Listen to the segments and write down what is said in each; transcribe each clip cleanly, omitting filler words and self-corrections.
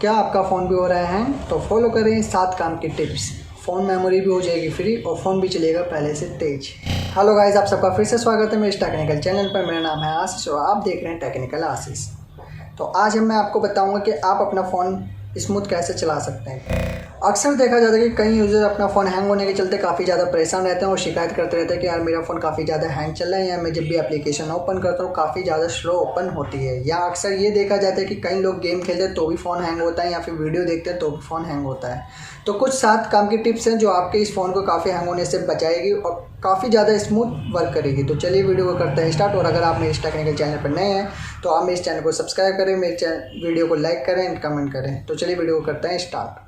क्या आपका फ़ोन भी हो रहा है हैंग? तो फॉलो करें 7 काम की टिप्स। फ़ोन मेमोरी भी हो जाएगी फ्री और फ़ोन भी चलेगा पहले से तेज। हेलो गाइस, आप सबका फिर से स्वागत है मेरे इस टेक्निकल चैनल पर। मेरा नाम है आशीष और आप देख रहे हैं टेक्निकल आशीष। तो आज मैं आपको बताऊंगा कि आप अपना फ़ोन स्मूथ कैसे चला सकते हैं। अक्सर देखा जाता है कि कई यूज़र अपना फ़ोन हैंग होने के चलते काफ़ी ज़्यादा परेशान रहते हैं और शिकायत करते रहते हैं कि यार मेरा फ़ोन काफ़ी ज़्यादा हैंग चल रहा है, या मैं जब भी एप्लीकेशन ओपन करता हूँ काफ़ी ज़्यादा स्लो ओपन होती है। या अक्सर ये देखा जाता है कि कई लोग गेम खेलते हैं तो भी फ़ोन हैंग होता है, या फिर वीडियो देखते हैं तो भी फ़ोन हैंग होता है। तो कुछ 7 काम की टिप्स हैं जो आपके इस फ़ोन को काफ़ी हैंग होने से बचाएगी और काफ़ी ज़्यादा स्मूथ वर्क करेगी। तो चलिए वीडियो को करते हैं स्टार्ट। और अगर आप मेरे इस टेक्निकल चैनल पर नए हैं तो आप मेरे इस चैनल को सब्सक्राइब करें, मेरे वीडियो को लाइक करें एंड कमेंट करें। तो चलिए वीडियो को करते हैं स्टार्ट।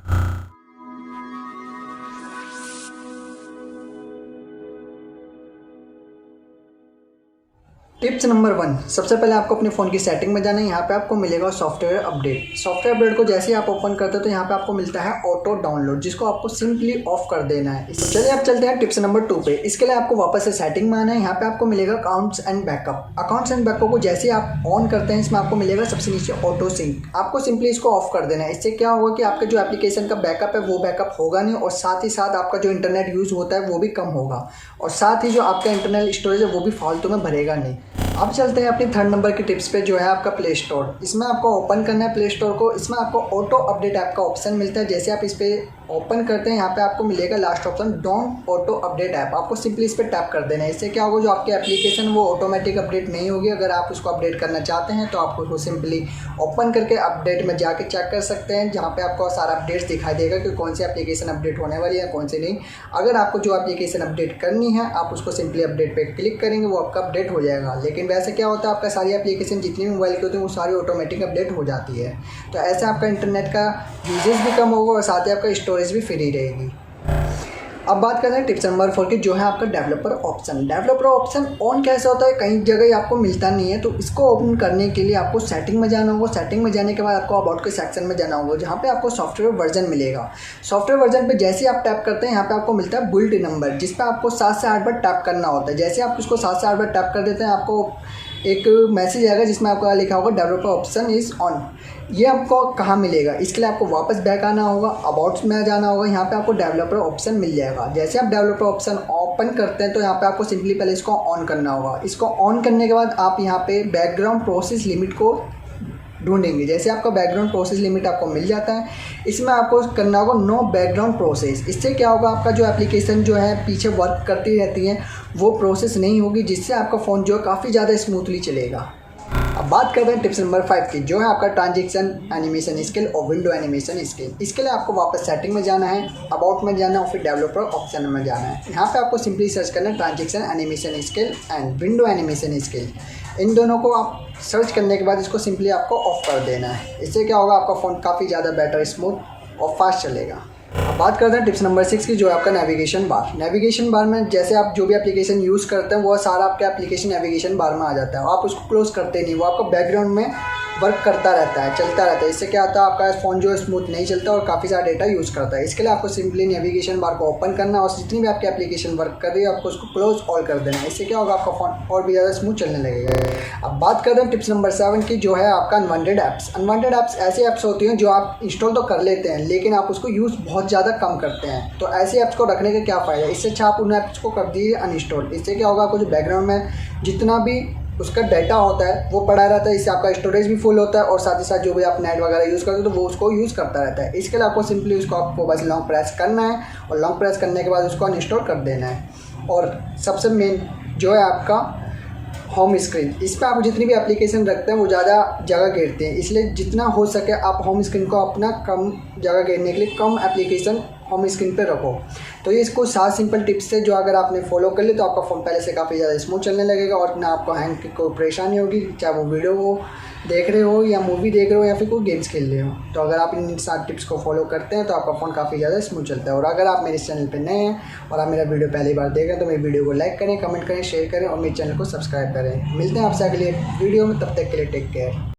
टिप्स नंबर 1, सबसे पहले आपको अपने फ़ोन की सेटिंग में जाना है। यहाँ पे आपको मिलेगा सॉफ्टवेयर अपडेट। सॉफ्टवेयर अपडेट को जैसे ही आप ओपन करते हो तो यहाँ पे आपको मिलता है ऑटो डाउनलोड, जिसको आपको सिंपली ऑफ कर देना है। तो चलिए आप चलते हैं टिप्स नंबर 2 पे। इसके लिए आपको वापस से सेटिंग में आना है। यहाँ पे आपको मिलेगा accounts and backup. Accounts and backup को जैसे ही आप ऑन करते हैं इसमें आपको मिलेगा सबसे नीचे ऑटो सिंक। आपको सिंपली इसको ऑफ कर देना है। इससे क्या होगा कि आपके जो एप्लीकेशन का बैकअप है वो बैकअप होगा नहीं, और साथ ही साथ आपका जो इंटरनेट यूज़ होता है वो भी कम होगा, और साथ ही जो आपका इंटरनल स्टोरेज है वो भी फालतू में भरेगा नहीं। अब चलते हैं अपनी 3rd नंबर की टिप्स पे, जो है आपका प्ले स्टोर। इसमें आपको ओपन करना है प्ले स्टोर को। इसमें आपको ऑटो अपडेट ऐप का ऑप्शन मिलता है। जैसे आप इस पर ओपन करते हैं यहाँ पे आपको मिलेगा last option don't auto update app. आपको सिंपली इस पर टैप कर देना है। इससे क्या होगा, जो आपकी एप्लीकेशन वो ऑटोमेटिक अपडेट नहीं होगी। अगर आप उसको अपडेट करना चाहते हैं तो आप उसको सिंपली ओपन करके अपडेट में जाके चेक कर सकते हैं, जहाँ पे आपको सारा अपडेट्स दिखाई देगा कि कौन सी एप्लीकेशन अपडेट होने वाली है कौन सी नहीं। अगर आपको जो एप्लीकेशन अपडेट करनी है आप उसको सिंपली अपडेट पे क्लिक करेंगे, वो आपका अपडेट हो जाएगा। लेकिन वैसे क्या होता है, आपका सारी एप्लीकेशन जितनी भी मोबाइल की होती है वो सारी ऑटोमेटिक अपडेट हो जाती है। तो ऐसे आपका इंटरनेट का यूजेज भी कम होगा और साथ ही आपका स्टोरेज भी फ्री रहेगी। अब बात करते हैं टिप्स नंबर 4 की, जो है आपका developer option. Developer option on कैसे होता है, कई जगह आपको मिलता नहीं है। तो इसको ओपन करने के लिए आपको सेटिंग में जाना होगा। सेटिंग में जाने के बाद आपको अबाउट के सेक्शन में जाना होगा, जहाँ पे आपको सॉफ्टवेयर वर्जन मिलेगा। सॉफ्टवेयर वर्जन पे जैसे ही आप टैप करते हैं यहाँ पे आपको मिलता है बिल्ड नंबर, जिस पर आपको 7 से 8 बार टैप करना होता है। जैसे आप उसको 7 से 8 बार टैप कर देते हैं आपको एक मैसेज आएगा जिसमें आपको लिखा होगा डेवलपर ऑप्शन इज़ ऑन। ये आपको कहाँ मिलेगा, इसके लिए आपको वापस बैक आना होगा, अबाउट्स में जाना होगा। यहाँ पे आपको डेवलपर ऑप्शन मिल जाएगा। जैसे आप डेवलपर ऑप्शन ओपन करते हैं तो यहाँ पे आपको सिंपली पहले इसको ऑन करना होगा। इसको ऑन करने के बाद आप यहाँ पे बैकग्राउंड प्रोसेस लिमिट को ढूंढेंगे। जैसे आपका बैकग्राउंड प्रोसेस लिमिट आपको मिल जाता है, इसमें आपको करना होगा नो बैकग्राउंड प्रोसेस। इससे क्या होगा, आपका जो एप्लीकेशन जो है पीछे वर्क करती रहती है वो प्रोसेस नहीं होगी, जिससे आपका फ़ोन जो है काफ़ी ज़्यादा स्मूथली चलेगा। अब बात करते हैं टिप्स नंबर 5 की, जो है आपका ट्रांजेक्शन एनिमेशन स्किल और विंडो एनिमेशन स्किल। इसके लिए आपको वापस सेटिंग में जाना है, अबाउट में जाना है और फिर डेवलपर ऑप्शन में जाना है। यहाँ पे आपको सिंपली सर्च करना है transition animation scale and window animation scale. इन दोनों को आप सर्च करने के बाद इसको सिंपली आपको ऑफ कर देना है। इससे क्या होगा, आपका फ़ोन काफ़ी ज़्यादा बेटर, स्मूथ और फास्ट चलेगा। अब बात करते हैं टिप्स नंबर 6 की, जो है आपका नेविगेशन बार। नेविगेशन बार में जैसे आप जो भी एप्लीकेशन यूज़ करते हैं वो सारा आपका एप्लीकेशन नेविगेशन बार में आ जाता है। आप उसको क्लोज करते नहीं, वो आपका बैकग्राउंड में वर्क करता रहता है, चलता रहता है। इससे क्या होता है, आपका फ़ोन जो है स्मूथ नहीं चलता और काफ़ी सारा डेटा यूज़ करता है। इसके लिए आपको सिंपली नेविगेशन बार को ओपन करना और जितनी भी आपकी एप्लीकेशन वर्क कर रही है आपको उसको क्लोज ऑल कर देना है। इससे क्या होगा, आपका फ़ोन और भी ज़्यादा स्मूथ चलने लगेगा। अब बात करते हैं टिप्स नंबर 7 की, जो है आपका अनवांटेड ऐप्स। अनवांटेड ऐप्स ऐसी ऐप्स होती हैं जो आप इंस्टॉल तो कर लेते हैं लेकिन आप उसको यूज़ बहुत ज़्यादा कम करते हैं। तो ऐसी ऐप्स को रखने का क्या फ़ायदा, इससे अच्छा आप उन ऐप्स को कर दीजिए अनइंस्टॉल। इससे क्या होगा, आपको जो बैकग्राउंड में जितना भी उसका डाटा होता है वो पड़ा रहता है। इससे आपका स्टोरेज भी फुल होता है और साथ ही साथ जो भी आप नेट वगैरह यूज़ करते हो तो वो उसको यूज़ करता रहता है। इसके लिए आपको सिंपली उसको आपको बस लॉन्ग प्रेस करना है और लॉन्ग प्रेस करने के बाद उसको अनइंस्टॉल कर देना है। और सबसे मेन जो है आपका होम स्क्रीन, इस पर आप जितनी भी एप्लीकेशन रखते हैं वो ज़्यादा जगह घेरते हैं, इसलिए जितना हो सके आप होम स्क्रीन को अपना कम जगह घेरने के लिए कम एप्लीकेशन होम स्क्रीन पे रखो। तो ये इसको 7 सिंपल टिप्स है जो अगर आपने फॉलो कर ली तो आपका फ़ोन पहले से काफ़ी ज़्यादा स्मूथ चलने लगेगा और ना आपको हैंग की कोई परेशानी होगी, चाहे वो वीडियो हो देख रहे हो या मूवी देख रहे हो या फिर कोई गेम्स खेल रहे हो। तो अगर आप इन 7 टिप्स को फॉलो करते हैं तो आपका फ़ोन काफ़ी ज़्यादा स्मूथ चलता है। और अगर आप मेरे चैनल पर नए हैं और आप मेरा वीडियो पहली बार देख रहे हैं तो मेरी वीडियो को लाइक करें, कमेंट करें, शेयर करें और मेरे चैनल को सब्सक्राइब करें। मिलते हैं आपसे अगले वीडियो में, तब तक के लिए टेक केयर।